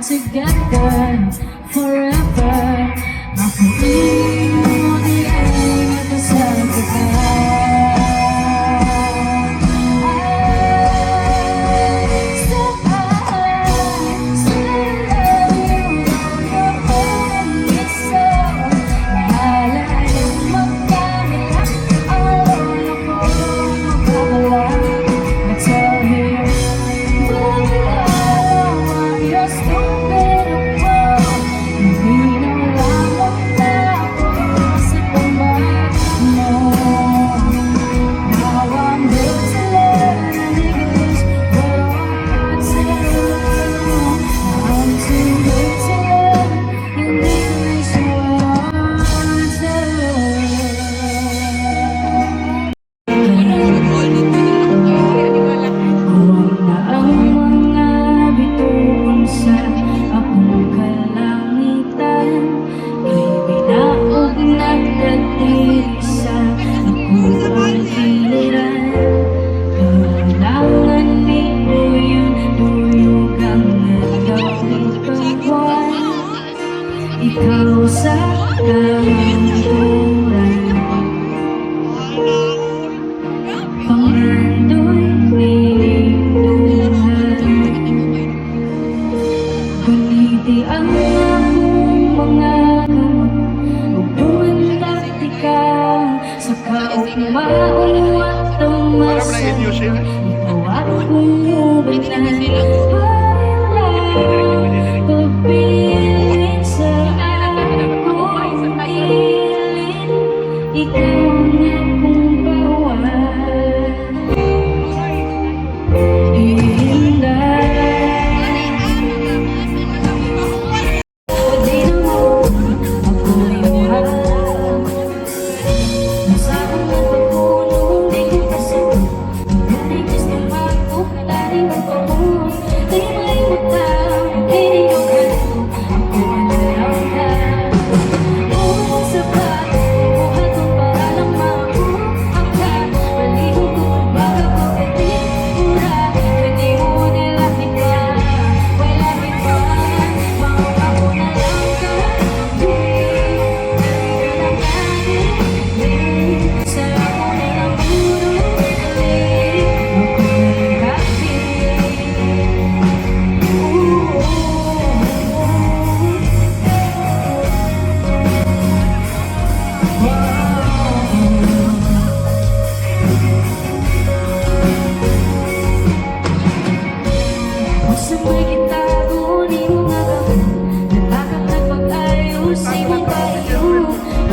together forever. Makulit mo din ito sa kita. Ikaw sa kanturan, pangando'y pinituhan. Kuniti ang akong mga gamot, hubungan taktika sa kaugmaong at tumasan. Ikaw akong ubanan, ikaw nga kung bawan, iinday. Pwede naman ako'y mahal, nasabang at pagpunong di ko kasi ngunit gusto magpukalari ng pahon. Di may utang, hindi ko kato,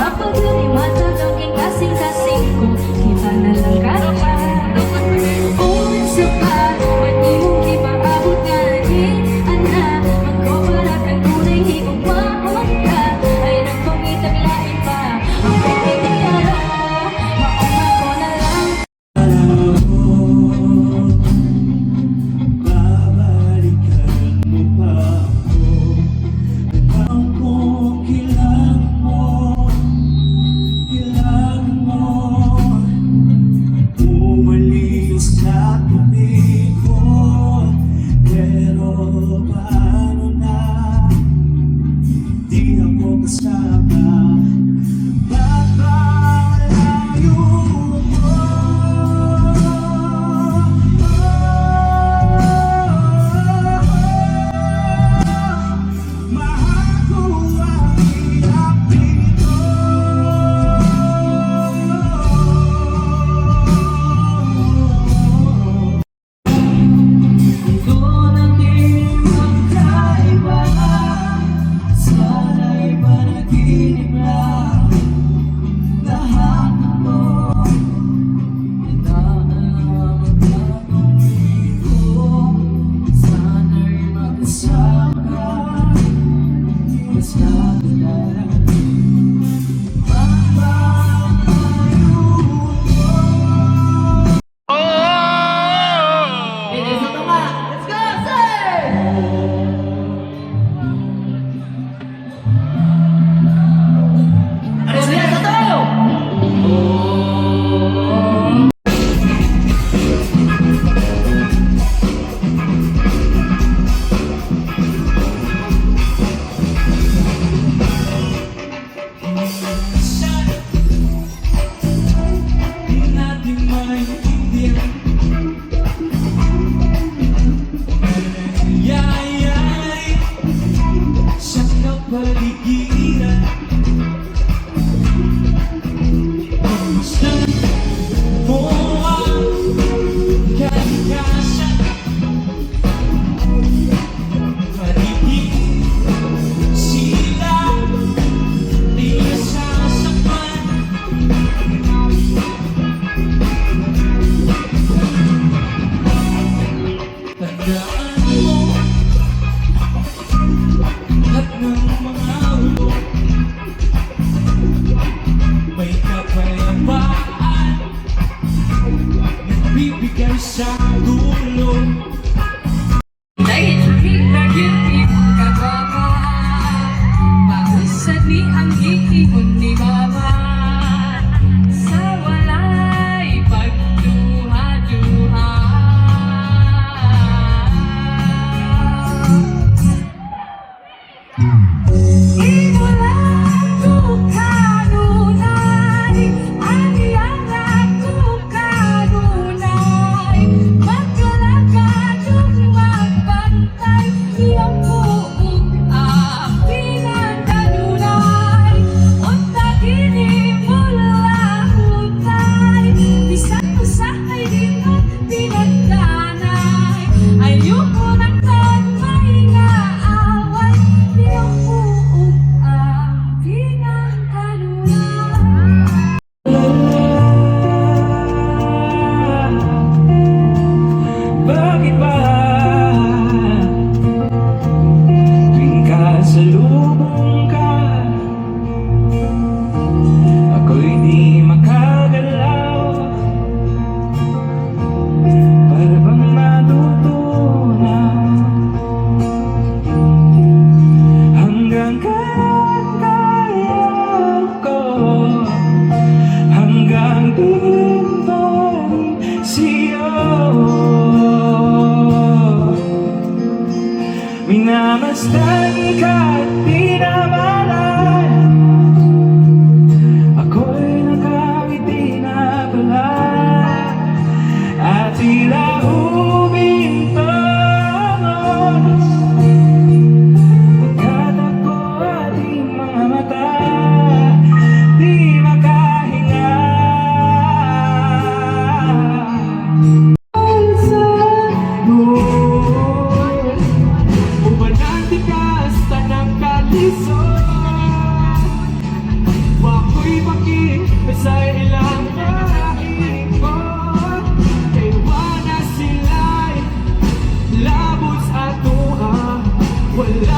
ako ang nalangkan. Umalis ka tuloy ko. Daan mo lahat ng mga ulo, may kapayapaan, nagbibigay sa dulo. Dahil hinagin ka ba ba? Pausad ni ang iipon ni Mama. Sa walay pagduha-duha. Iwala ko kanunay, ang iyang ako kanunay. Magkalakadong magbantay, iyong buong ang pinagkanunay. Unta dini mula hutay, bisan usahay dito pinagdanay. Ayoko nang tanmay nga away, iyong buong ang pinagkanunay. Bakit ba tuwing kasalubong ka, ako'y di makagalaw? Para bang matutunan hanggang kailan kaya ko, hanggang tingin pa rin sa'yo. Minamasdan ka at di namalan, ako'y nakangiti na pala, at tila huminto ang oras. Pagkat ako ating mga mata, di makahinga. Uban ang tigas, tanang kalisod, wako'y bakit sa ilang naipon. Ewan na sila'y labos at tuha, wala